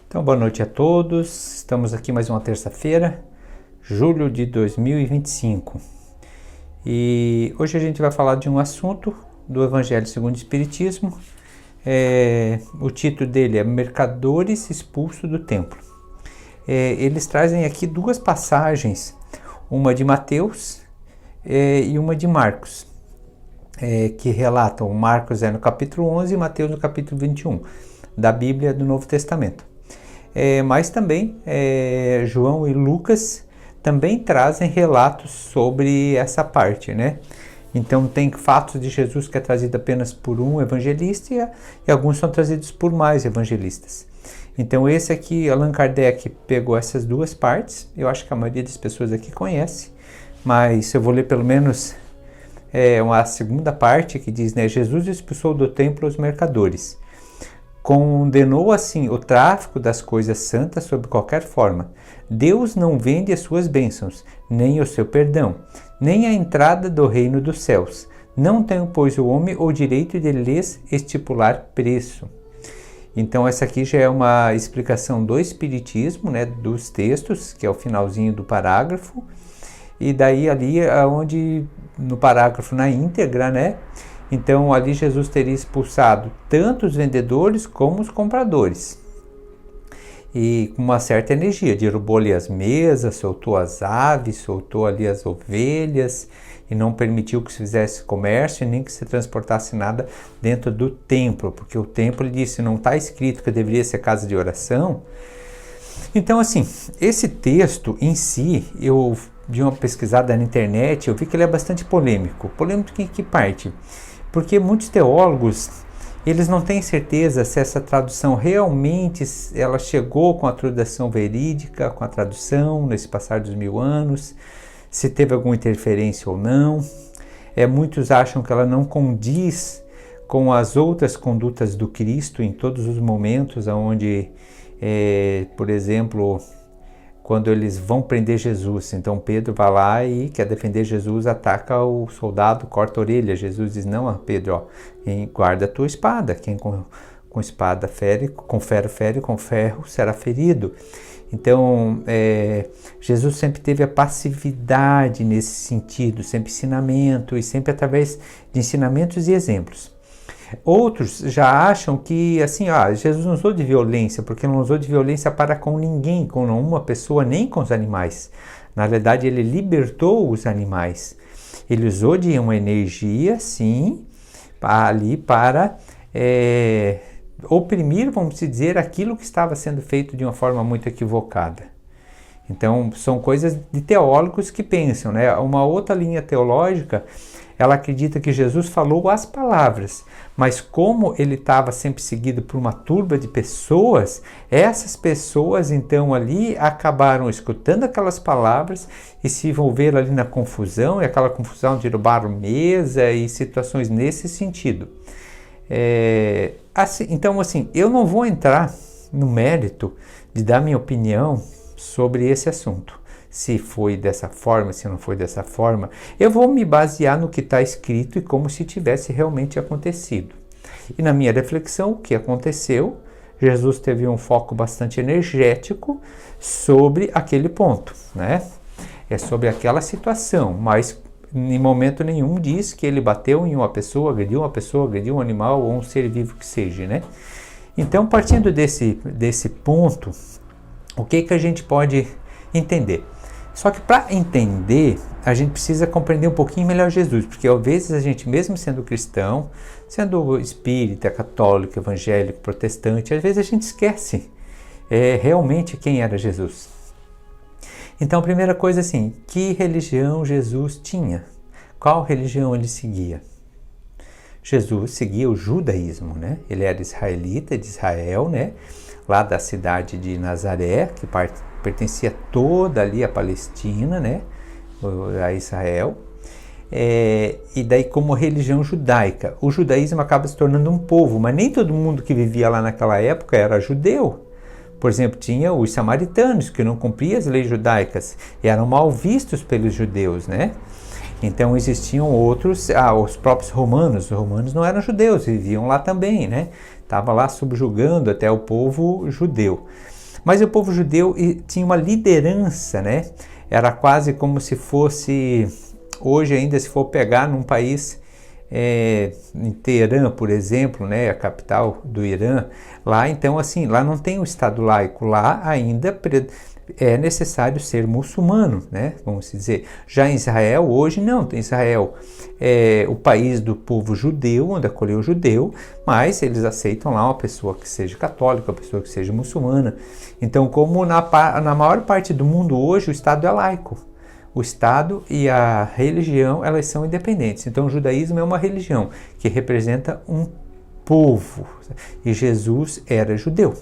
Então, boa noite a todos. Estamos aqui mais uma terça-feira, julho de 2025. E hoje a gente vai falar de um assunto do Evangelho segundo o Espiritismo. O título dele é Mercadores Expulsos do Templo. Eles trazem aqui duas passagens, uma de Mateus e uma de Marcos, que relatam, Marcos no capítulo 11 e Mateus no capítulo 21 da Bíblia do Novo Testamento. Mas também João e Lucas também trazem relatos sobre essa parte, né? Então tem fatos de Jesus que é trazido apenas por um evangelista e alguns são trazidos por mais evangelistas. Então esse aqui, Allan Kardec pegou essas duas partes, eu acho que a maioria das pessoas aqui conhece, mas eu vou ler pelo menos uma segunda parte que diz, né? Jesus expulsou do templo os mercadores. Condenou assim o tráfico das coisas santas sob qualquer forma. Deus não vende as suas bênçãos, nem o seu perdão, nem a entrada do reino dos céus. Não tem, pois, o homem o direito de lhes estipular preço. Então essa aqui já é uma explicação do Espiritismo, né, dos textos, que é o finalzinho do parágrafo. E daí ali onde no parágrafo na íntegra, né? Então ali Jesus teria expulsado tanto os vendedores como os compradores. E com uma certa energia, derrubou ali as mesas, soltou as aves, soltou ali as ovelhas e não permitiu que se fizesse comércio nem que se transportasse nada dentro do templo, porque o templo, ele disse, não está escrito que deveria ser casa de oração. Então assim, esse texto em si, eu de uma pesquisada na internet, eu vi que ele é bastante polêmico. Polêmico em que parte? Porque muitos teólogos, eles não têm certeza se essa tradução realmente ela chegou com a tradução verídica, com a tradução nesse passar dos 1000 anos, se teve alguma interferência ou não. Muitos acham que ela não condiz com as outras condutas do Cristo em todos os momentos, onde, por exemplo, quando eles vão prender Jesus, então Pedro vai lá e quer defender Jesus, ataca o soldado, corta a orelha. Jesus diz, não, Pedro, guarda a tua espada, quem com espada fere, com ferro fere, com ferro será ferido. Então, Jesus sempre teve a passividade nesse sentido, sempre ensinamento e sempre através de ensinamentos e exemplos. Outros já acham que assim, Jesus não usou de violência, porque não usou de violência para com ninguém, com uma pessoa, nem com os animais. Na verdade, ele libertou os animais. Ele usou de uma energia, sim, ali para oprimir, vamos dizer, aquilo que estava sendo feito de uma forma muito equivocada. Então, são coisas de teólogos que pensam, né? Uma outra linha teológica, ela acredita que Jesus falou as palavras, mas como ele estava sempre seguido por uma turba de pessoas, essas pessoas então ali acabaram escutando aquelas palavras e se envolveram ali na confusão, e aquela confusão derrubaram mesa e situações nesse sentido. Então assim, eu não vou entrar no mérito de dar minha opinião sobre esse assunto. Se foi dessa forma, se não foi dessa forma, eu vou me basear no que está escrito e como se tivesse realmente acontecido. E na minha reflexão, o que aconteceu? Jesus teve um foco bastante energético sobre aquele ponto, né? Sobre aquela situação, mas em momento nenhum diz que ele bateu em uma pessoa, agrediu um animal ou um ser vivo que seja, né? Então, partindo desse ponto, o que a gente pode entender? Só que para entender, a gente precisa compreender um pouquinho melhor Jesus, porque às vezes a gente, mesmo sendo cristão, sendo espírita, católico, evangélico, protestante, às vezes a gente esquece realmente quem era Jesus. Então, a primeira coisa assim, que religião Jesus tinha? Qual religião ele seguia? Jesus seguia o judaísmo, né? Ele era israelita de Israel, né? Lá da cidade de Nazaré, que pertencia toda ali à Palestina, né? A Israel. E daí como religião judaica. O judaísmo acaba se tornando um povo, mas nem todo mundo que vivia lá naquela época era judeu. Por exemplo, tinha os samaritanos que não cumpriam as leis judaicas e eram mal vistos pelos judeus, né? Então existiam outros, os próprios romanos. Os romanos não eram judeus, viviam lá também, né? Estava lá subjugando até o povo judeu. Mas o povo judeu tinha uma liderança, né? Era quase como se fosse, hoje ainda se for pegar num país, em Teherã, por exemplo, né, a capital do Irã, lá então assim, lá não tem um Estado laico, lá ainda é necessário ser muçulmano, né, vamos dizer. Já em Israel, hoje não, tem Israel o país do povo judeu, onde acolheu o judeu, mas eles aceitam lá uma pessoa que seja católica, uma pessoa que seja muçulmana. Então, como na maior parte do mundo hoje, o Estado é laico. O Estado e a religião, elas são independentes. Então, o judaísmo é uma religião que representa um povo. E Jesus era judeu.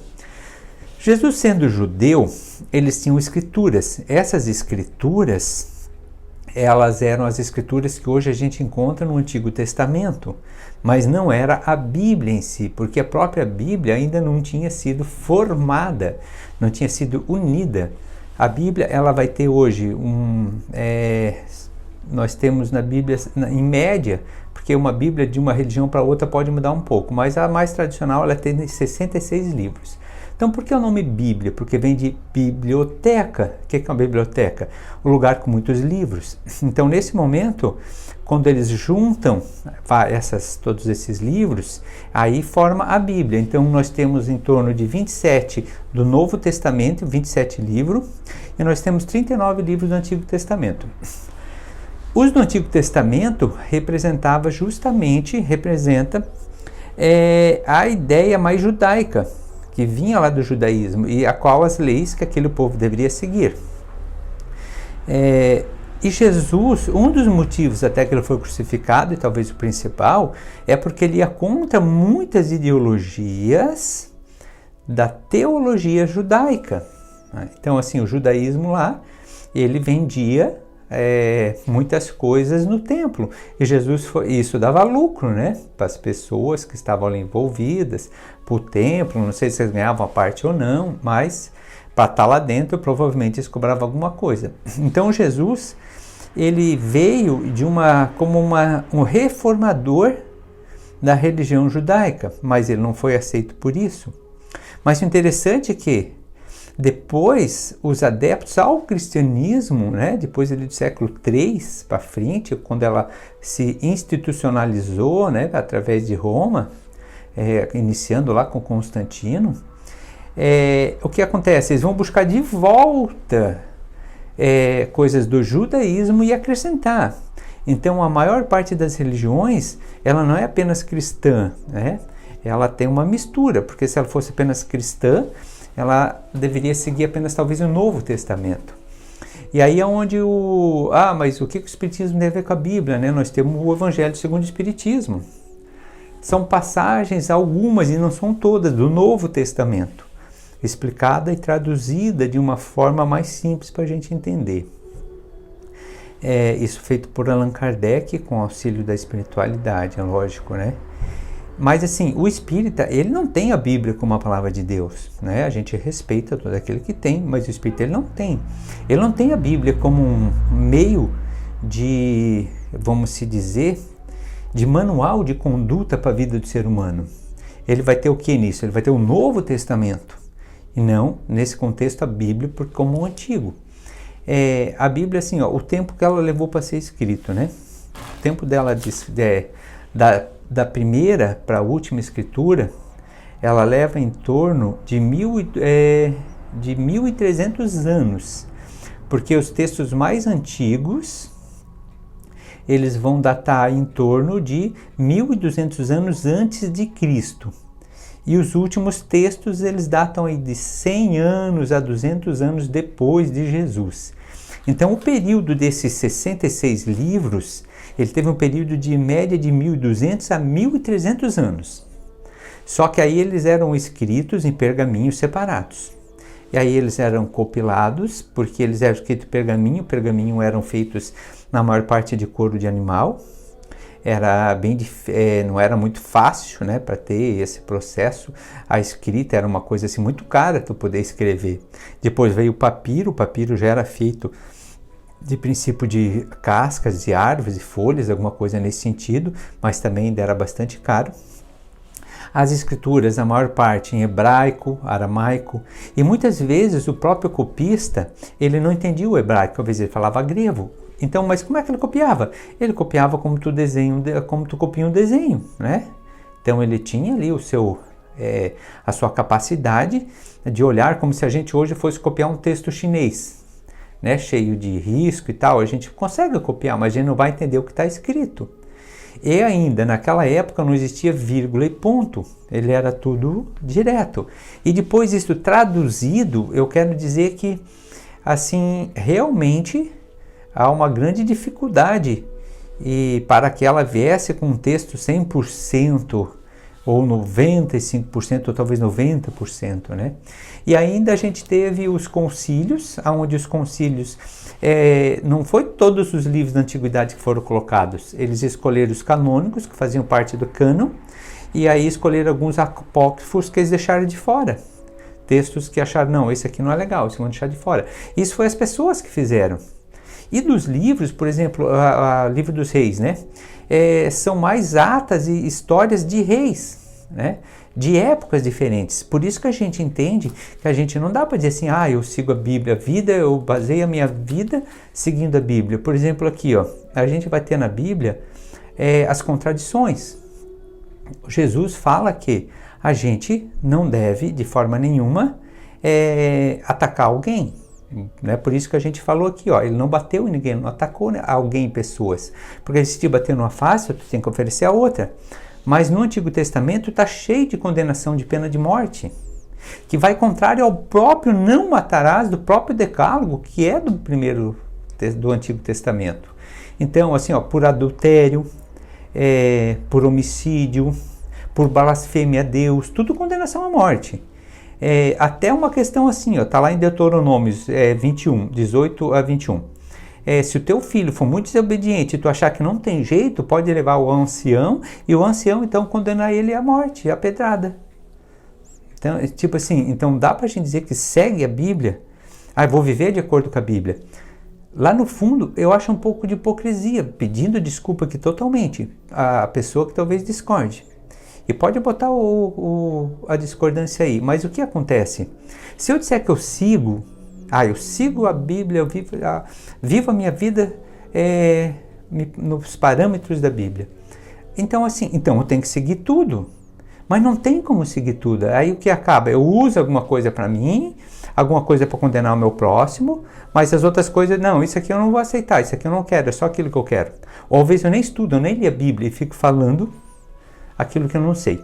Jesus sendo judeu, eles tinham escrituras. Essas escrituras, elas eram as escrituras que hoje a gente encontra no Antigo Testamento. Mas não era a Bíblia em si, porque a própria Bíblia ainda não tinha sido formada, não tinha sido unida. A Bíblia, ela vai ter hoje nós temos na Bíblia, em média, porque uma Bíblia de uma religião para outra pode mudar um pouco, mas a mais tradicional, ela tem 66 livros. Então, por que o nome Bíblia? Porque vem de biblioteca. O que é uma biblioteca? Um lugar com muitos livros. Então, nesse momento, quando eles juntam todos esses livros, aí forma a Bíblia. Então, nós temos em torno de 27 do Novo Testamento, 27 livros, e nós temos 39 livros do Antigo Testamento. Os do Antigo Testamento representa a ideia mais judaica, que vinha lá do judaísmo, e a qual as leis que aquele povo deveria seguir. E Jesus, um dos motivos até que ele foi crucificado, e talvez o principal, é porque ele ia contra muitas ideologias da teologia judaica. Então, assim, o judaísmo lá, ele vendia muitas coisas no templo. E Jesus, isso dava lucro, né? Para as pessoas que estavam ali envolvidas, para o templo, não sei se eles ganhavam a parte ou não, mas para estar lá dentro, provavelmente eles cobravam alguma coisa. Então, Jesus, ele veio como um reformador da religião judaica, mas ele não foi aceito por isso. Mas o interessante é que depois os adeptos ao cristianismo, né, depois do século III para frente, quando ela se institucionalizou, né, através de Roma, iniciando lá com Constantino, o que acontece? Eles vão buscar de volta coisas do judaísmo e acrescentar. Então, a maior parte das religiões, ela não é apenas cristã, né? Ela tem uma mistura, porque se ela fosse apenas cristã, ela deveria seguir apenas talvez o Novo Testamento. E aí é onde mas o que o Espiritismo tem a ver com a Bíblia, né? Nós temos o Evangelho segundo o Espiritismo. São passagens, algumas, e não são todas, do Novo Testamento, explicada e traduzida de uma forma mais simples para a gente entender. Isso feito por Allan Kardec, com auxílio da espiritualidade, é lógico, né? Mas assim, o espírita, ele não tem a Bíblia como a palavra de Deus, né? A gente respeita todo aquele que tem, mas o espírita ele não tem. Ele não tem a Bíblia como um meio de, vamos se dizer, de manual de conduta para a vida do ser humano. Ele vai ter o que nisso? Ele vai ter o Novo Testamento. E não, nesse contexto, a Bíblia como o Antigo. A Bíblia, assim, o tempo que ela levou para ser escrito, né? O tempo dela, da primeira para a última escritura, ela leva em torno de 1.300 anos. Porque os textos mais antigos, eles vão datar em torno de 1.200 anos antes de Cristo. E os últimos textos, eles datam aí de 100 anos a 200 anos depois de Jesus. Então, o período desses 66 livros, ele teve um período de média de 1.200 a 1.300 anos. Só que aí eles eram escritos em pergaminhos separados. E aí eles eram compilados, porque eles eram escritos em pergaminho. Pergaminho eram feitos, na maior parte, de couro de animal. Não era muito fácil, né, para ter esse processo. A escrita era uma coisa assim, muito cara para poder escrever. Depois veio o papiro já era feito de princípio de cascas de árvores e folhas, alguma coisa nesse sentido, mas também ainda era bastante caro. as escrituras, a maior parte em hebraico, aramaico, e muitas vezes o próprio copista, ele não entendia o hebraico, às vezes ele falava grego. Então, mas como é que ele copiava? Ele copiava como tu copia um desenho, né? Então ele tinha ali a sua capacidade de olhar como se a gente hoje fosse copiar um texto chinês, né? Cheio de risco e tal. A gente consegue copiar, mas a gente não vai entender o que está escrito. E ainda naquela época não existia vírgula e ponto, ele era tudo direto. E depois isso traduzido, eu quero dizer que assim realmente há uma grande dificuldade para que ela viesse com um texto 100% ou 95% ou talvez 90%, né? E ainda a gente teve os concílios, onde os concílios, não foi todos os livros da antiguidade que foram colocados, eles escolheram os canônicos, que faziam parte do cânon, e aí escolheram alguns apócrifos que eles deixaram de fora. Textos que acharam, não, esse aqui não é legal, esse vão deixar de fora. Isso foi as pessoas que fizeram. E dos livros, por exemplo, o livro dos reis, né? São mais atas e histórias de reis, né? De épocas diferentes. Por isso que a gente entende que a gente não dá para dizer assim, eu sigo a Bíblia, eu baseio a minha vida seguindo a Bíblia. Por exemplo, aqui, ó, a gente vai ter na Bíblia as contradições. Jesus fala que a gente não deve, de forma nenhuma, atacar alguém. Né? Por isso que a gente falou aqui, ó, ele não bateu em ninguém, não atacou alguém, pessoas. Porque se te bater numa face, tu tem que oferecer a outra. Mas no Antigo Testamento está cheio de condenação de pena de morte, que vai contrário ao próprio não matarás do próprio decálogo, que é do Antigo Testamento. Então, assim, ó, por adultério, por homicídio, por blasfêmia a Deus, tudo condenação à morte. Até uma questão assim, está lá em Deuteronômios 21, 18 a 21. Se o teu filho for muito desobediente e tu achar que não tem jeito, pode levar ao ancião, e o ancião então condenar ele à morte, à pedrada. Então, tipo assim, então dá pra gente dizer que segue a Bíblia, vou viver de acordo com a Bíblia. Lá no fundo, eu acho um pouco de hipocrisia, pedindo desculpa aqui totalmente à pessoa que talvez discorde. E pode botar a discordância aí, mas o que acontece? Se eu disser que eu sigo a Bíblia, eu vivo a minha vida nos parâmetros da Bíblia. Então assim, eu tenho que seguir tudo, mas não tem como seguir tudo. Aí o que acaba? Eu uso alguma coisa para mim, alguma coisa para condenar o meu próximo, mas as outras coisas, não, isso aqui eu não vou aceitar, isso aqui eu não quero, é só aquilo que eu quero. Ou às vezes eu nem estudo, eu nem li a Bíblia e fico falando aquilo que eu não sei.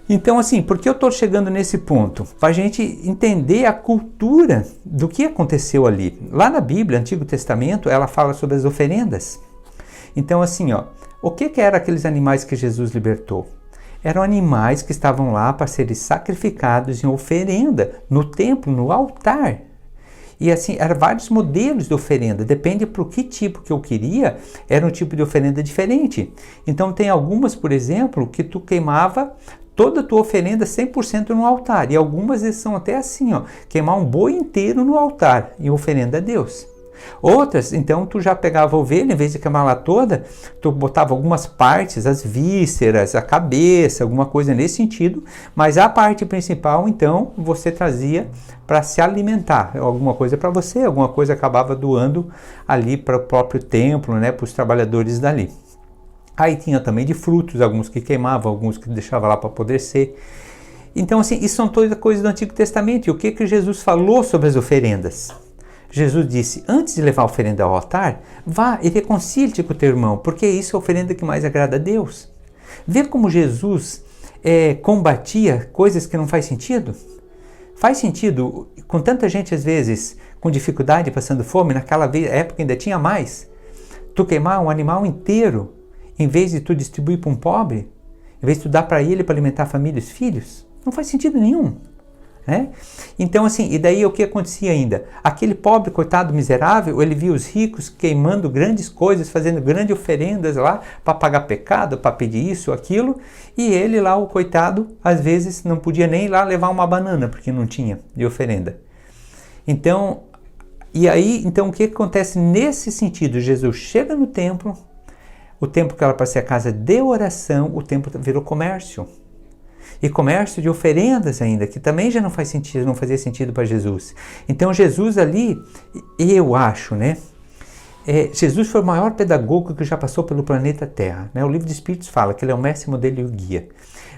Então, assim, por que eu estou chegando nesse ponto? Para a gente entender a cultura do que aconteceu ali. Lá na Bíblia, Antigo Testamento, ela fala sobre as oferendas. Então, assim, ó, o que eram aqueles animais que Jesus libertou? Eram animais que estavam lá para serem sacrificados em oferenda, no templo, no altar. E assim, eram vários modelos de oferenda, depende para o que tipo que eu queria, era um tipo de oferenda diferente. Então tem algumas, por exemplo, que tu queimava toda a tua oferenda 100% no altar, e algumas são até assim, ó, queimar um boi inteiro no altar, em oferenda a Deus. Outras, então, tu já pegava a ovelha, em vez de queimar ela toda, tu botava algumas partes, as vísceras, a cabeça, alguma coisa nesse sentido, mas a parte principal, então, você trazia para se alimentar, alguma coisa para você, alguma coisa acabava doando ali para o próprio templo, né, para os trabalhadores dali. Aí tinha também de frutos, alguns que queimavam, alguns que deixavam lá para apodrecer. Então, assim, isso são todas coisas do Antigo Testamento. E o que Jesus falou sobre as oferendas? Jesus disse, antes de levar a oferenda ao altar, vá e reconcilie-te com o teu irmão, porque isso é a oferenda que mais agrada a Deus. Vê como Jesus combatia coisas que não faz sentido? Faz sentido, com tanta gente às vezes com dificuldade, passando fome, naquela época ainda tinha mais, tu queimar um animal inteiro, em vez de tu distribuir para um pobre, em vez de tu dar para ele para alimentar a família e os filhos, não faz sentido nenhum. Né? Então assim, e daí o que acontecia ainda? Aquele pobre, coitado, miserável, ele via os ricos queimando grandes coisas, fazendo grandes oferendas lá, para pagar pecado, para pedir isso, aquilo, e ele lá, o coitado, às vezes não podia nem ir lá levar uma banana, porque não tinha de oferenda. Então, e aí, então o que acontece nesse sentido? Jesus chega no templo, o templo que era para ser a casa de oração, o templo virou comércio. e comércio de oferendas ainda, que também já não faz sentido, não fazia sentido para Jesus. Então Jesus ali, eu acho, né? Jesus foi o maior pedagogo que já passou pelo planeta Terra, né? O Livro dos Espíritos fala que ele é o mestre, modelo e o guia.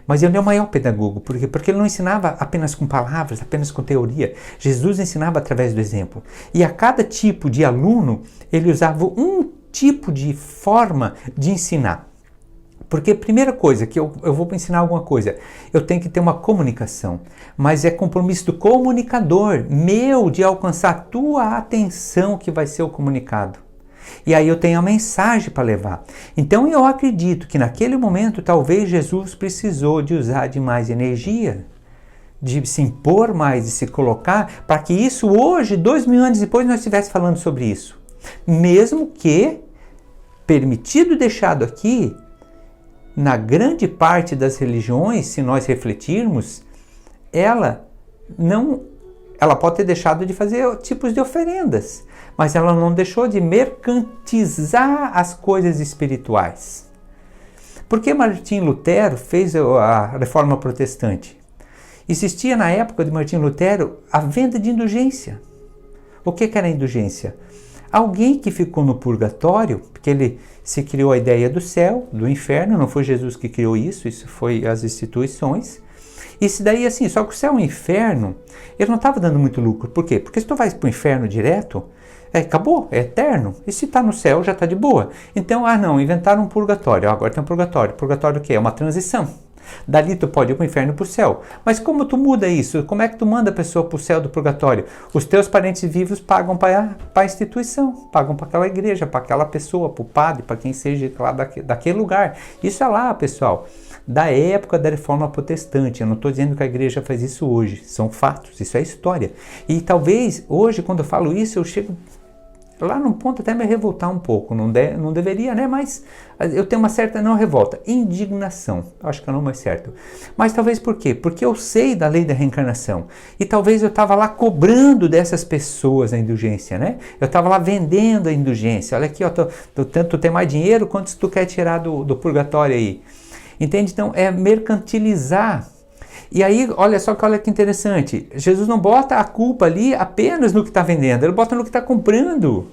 Mas ele é o maior pedagogo, por quê? Porque ele não ensinava apenas com palavras, apenas com teoria. Jesus ensinava através do exemplo. E a cada tipo de aluno, ele usava um tipo de forma de ensinar. Porque a primeira coisa, que eu vou ensinar alguma coisa, eu tenho que ter uma comunicação, mas é compromisso do comunicador, meu, de alcançar a tua atenção que vai ser o comunicado. E aí eu tenho a mensagem para levar. Então eu acredito que naquele momento talvez Jesus precisou de usar de mais energia, de se impor mais, de se colocar, para que isso hoje, 2000 anos depois, nós estivéssemos falando sobre isso. Mesmo que, permitido deixado aqui, na grande parte das religiões, se nós refletirmos, ela pode ter deixado de fazer tipos de oferendas, mas ela não deixou de mercantilizar as coisas espirituais. Por que Martim Lutero fez a Reforma Protestante? Existia na época de Martim Lutero a venda de indulgência. O que era indulgência? Alguém que ficou no purgatório, porque ele se criou a ideia do céu, do inferno, não foi Jesus que criou isso foi as instituições. Isso daí assim, só que o céu e o inferno, ele não estava dando muito lucro. Por quê? Porque se tu vai para o inferno direto, acabou, é eterno. E se está no céu, já está de boa. Então, inventaram um purgatório. Agora tem um purgatório. Purgatório o quê? É uma transição. Dali tu pode ir para o inferno e para o céu. Mas como tu muda isso? Como é que tu manda a pessoa para o céu do purgatório? Os teus parentes vivos pagam para a instituição, pagam para aquela igreja, para aquela pessoa, para o padre, para quem seja lá daquele lugar. Isso é lá, pessoal, da época da Reforma Protestante. Eu não estou dizendo que a igreja faz isso hoje. São fatos, isso é história. E talvez hoje, quando eu falo isso, eu chego lá num ponto até me revoltar um pouco, não deveria, né? Mas eu tenho uma certa, não revolta, indignação, acho que é o nome mais certo. Mas talvez por quê? Porque eu sei da lei da reencarnação, e talvez eu estava lá cobrando dessas pessoas a indulgência, né? Eu estava lá vendendo a indulgência, olha aqui, ó, tanto tu tem mais dinheiro quanto tu quer tirar do purgatório aí. Entende? Então é mercantilizar. E aí, olha que interessante, Jesus não bota a culpa ali apenas no que está vendendo, ele bota no que está comprando.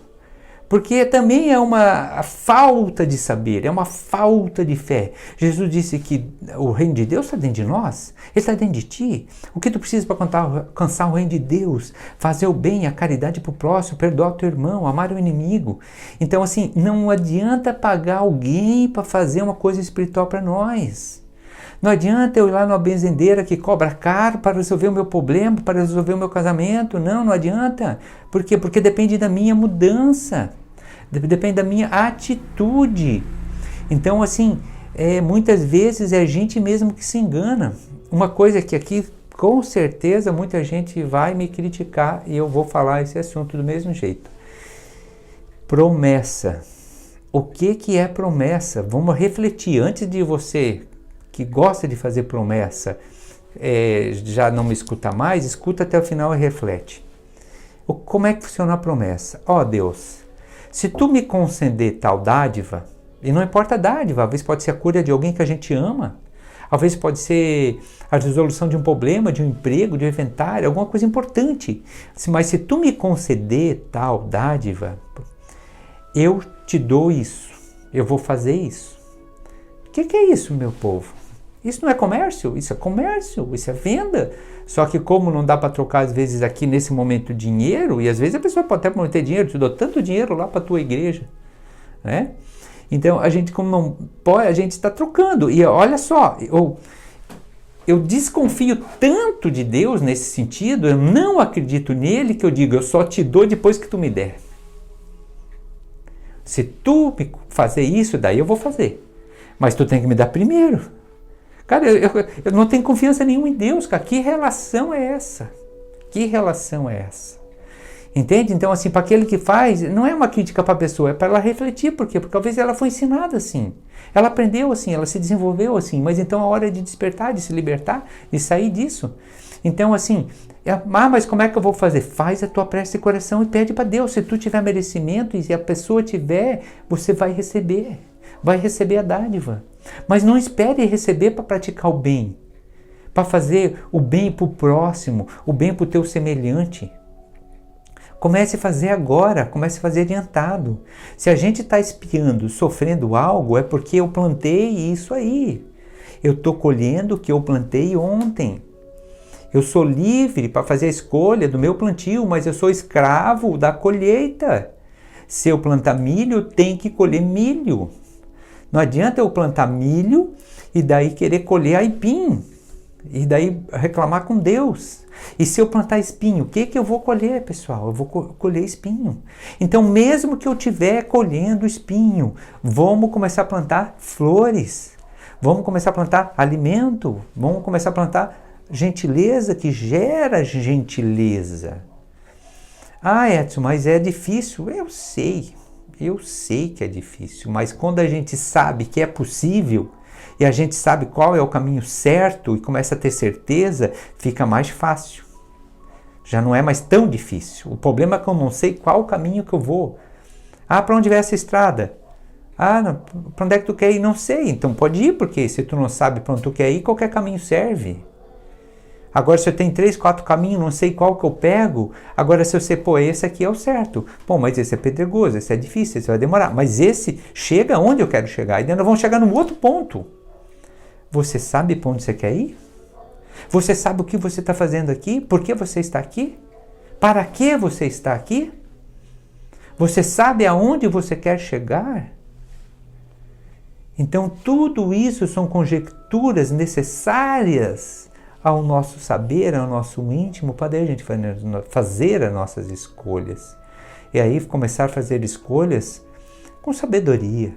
Porque também é uma falta de saber, é uma falta de fé. Jesus disse que o reino de Deus está dentro de nós, ele está dentro de ti. O que tu precisa para alcançar o reino de Deus? Fazer o bem, a caridade para o próximo, perdoar o teu irmão, amar o inimigo. Então assim, não adianta pagar alguém para fazer uma coisa espiritual para nós. Não adianta eu ir lá numa benzendeira que cobra caro para resolver o meu problema, para resolver o meu casamento. Não adianta. Por quê? Porque depende da minha mudança. Depende da minha atitude. Então, assim, muitas vezes é a gente mesmo que se engana. Uma coisa que aqui, com certeza, muita gente vai me criticar e eu vou falar esse assunto do mesmo jeito. Promessa. O que é promessa? Vamos refletir. Antes de você que gosta de fazer promessa, já não me escuta mais, escuta até o final e reflete. Como é que funciona a promessa? Deus, se tu me conceder tal dádiva, e não importa a dádiva, às vezes pode ser a cura de alguém que a gente ama, às vezes pode ser a resolução de um problema, de um emprego, de um inventário, alguma coisa importante. Mas se tu me conceder tal dádiva, eu te dou isso, eu vou fazer isso. O que é isso, meu povo? Isso não é comércio? Isso é comércio, isso é venda. Só que como não dá para trocar às vezes aqui nesse momento dinheiro, e às vezes a pessoa pode até prometer dinheiro, te dou tanto dinheiro lá para a tua igreja, né? Então a gente como não pode, a gente está trocando. E olha só, eu desconfio tanto de Deus nesse sentido, eu não acredito nele que eu digo, eu só te dou depois que tu me der. Se tu me fazer isso, daí eu vou fazer. Mas tu tem que me dar primeiro. Cara, eu não tenho confiança nenhuma em Deus, cara. Que relação é essa? Que relação é essa? Entende? Então, assim, para aquele que faz, não é uma crítica para a pessoa, é para ela refletir. Por quê? Porque talvez ela foi ensinada assim. Ela aprendeu assim, ela se desenvolveu assim. Mas então a hora de despertar, de se libertar, de sair disso. Então, assim, mas como é que eu vou fazer? Faz a tua prece de coração e pede para Deus. Se tu tiver merecimento e se a pessoa tiver, você vai receber. Vai receber a dádiva. Mas não espere receber para praticar o bem. para fazer o bem para o próximo, o bem para o teu semelhante. Comece a fazer agora, comece a fazer adiantado. Se a gente está espiando, sofrendo algo, é porque eu plantei isso aí. Eu estou colhendo o que eu plantei ontem. Eu sou livre para fazer a escolha do meu plantio, mas eu sou escravo da colheita. Se eu plantar milho, eu tenho que colher milho. Não adianta eu plantar milho e daí querer colher aipim. E daí reclamar com Deus. E se eu plantar espinho, o que eu vou colher, pessoal? Eu vou colher espinho. Então, mesmo que eu estiver colhendo espinho, vamos começar a plantar flores. Vamos começar a plantar alimento. Vamos começar a plantar gentileza que gera gentileza. Ah, Edson, mas é difícil. Eu sei que é difícil. Mas quando a gente sabe que é possível, e a gente sabe qual é o caminho certo e começa a ter certeza, fica mais fácil. Já não é mais tão difícil. O problema é que eu não sei qual o caminho que eu vou. Ah, para onde vai essa estrada? Ah, para onde é que tu quer ir? Não sei. Então pode ir, porque se tu não sabe para onde tu quer ir, qualquer caminho serve. Agora, se eu tenho 3, 4 caminhos, não sei qual que eu pego. Agora, se eu sei, pô, esse aqui é o certo. Bom, mas esse é pedregoso, esse é difícil, esse vai demorar. Mas esse chega onde eu quero chegar. E daí nós vamos chegar num outro ponto. Você sabe para onde você quer ir? Você sabe o que você está fazendo aqui? Por que você está aqui? Para que você está aqui? Você sabe aonde você quer chegar? Então, tudo isso são conjecturas necessárias ao nosso saber, ao nosso íntimo, para a gente fazer as nossas escolhas. E aí começar a fazer escolhas com sabedoria,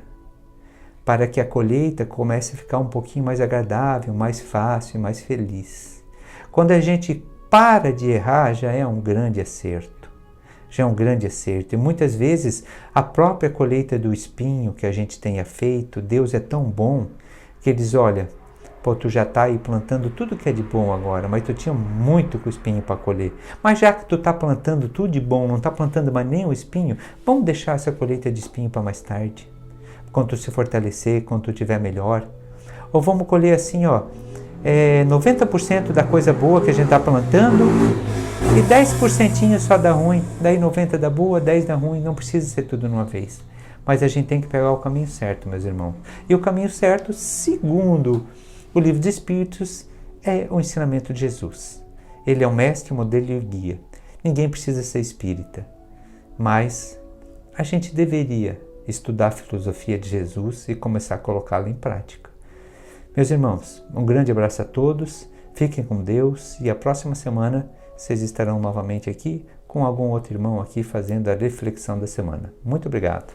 para que a colheita comece a ficar um pouquinho mais agradável, mais fácil, mais feliz. Quando a gente para de errar, já é um grande acerto. Já é um grande acerto. E muitas vezes a própria colheita do espinho que a gente tenha feito, Deus é tão bom que Ele diz, olha, pô, tu já está aí plantando tudo que é de bom agora, mas tu tinha muito com o espinho para colher. Mas já que tu está plantando tudo de bom, não está plantando mais nem o espinho, vamos deixar essa colheita de espinho para mais tarde. Quando tu se fortalecer, quando tu estiver melhor. Ou vamos colher assim, ó, 90% da coisa boa que a gente está plantando e 10% só dá ruim. Daí 90% dá boa, 10% dá ruim. Não precisa ser tudo de uma vez. Mas a gente tem que pegar o caminho certo, meus irmãos. E o caminho certo, segundo o Livro dos Espíritos, é o ensinamento de Jesus. Ele é o mestre, o modelo e o guia. Ninguém precisa ser espírita. Mas a gente deveria estudar a filosofia de Jesus e começar a colocá-la em prática. Meus irmãos, um grande abraço a todos, fiquem com Deus e a próxima semana vocês estarão novamente aqui com algum outro irmão aqui fazendo a reflexão da semana. Muito obrigado.